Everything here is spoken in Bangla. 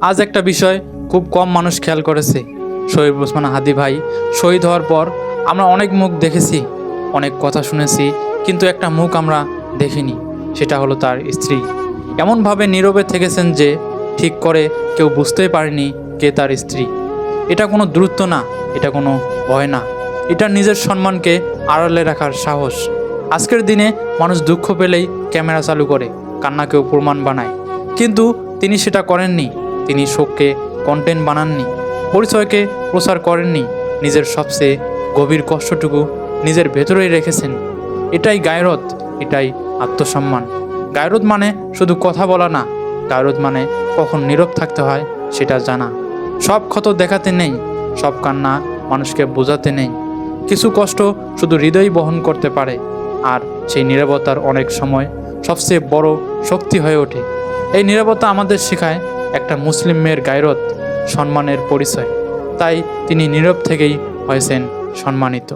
আজ একটা বিষয় খুব কম মানুষ খেয়াল করেছে। শহীদ ওসমান হাদী ভাই শহীদ হওয়ার পর আমরা অনেক মুখ দেখেছি, অনেক কথা শুনেছি, কিন্তু একটা মুখ আমরা দেখিনি। সেটা হলো তার স্ত্রী। এমনভাবে নীরবে থেকেছেন যে ঠিক করে কেউ বুঝতেই পারেনি কে তার স্ত্রী। এটা কোনো দূরত্ব না, এটা কোনো ভয় না, এটা নিজের সম্মানকে আড়ালে রাখার সাহস। আজকের দিনে মানুষ দুঃখ পেলেই ক্যামেরা চালু করে, কান্নাকেও প্রমাণ বানায়, কিন্তু তিনি সেটা করেননি। তিনি শোককে কন্টেন্ট বানাননি, পরিচয়কে প্রচার করেননি, নিজের সবচেয়ে গভীর কষ্টটুকু নিজের ভেতরেই রেখেছেন। এটাই গায়রত, এটাই আত্মসম্মান। গায়রত মানে শুধু কথা বলা না, গায়রত মানে কখন নীরব থাকতে হয় সেটা জানা। সব ক্ষত দেখাতে নেই, সব কান্না মানুষকে বোঝাতে নেই। কিছু কষ্ট শুধু হৃদয় বহন করতে পারে, আর সেই নীরবতার অনেক সময় সবচেয়ে বড় শক্তি হয়ে ওঠে। এই নীরবতা আমাদের শেখায় একটা মুসলিম মেয়ের গায়রত, সম্মানের পরিচয়। তাই তিনি নীরব থেকেই হয়েছেন সম্মানিত।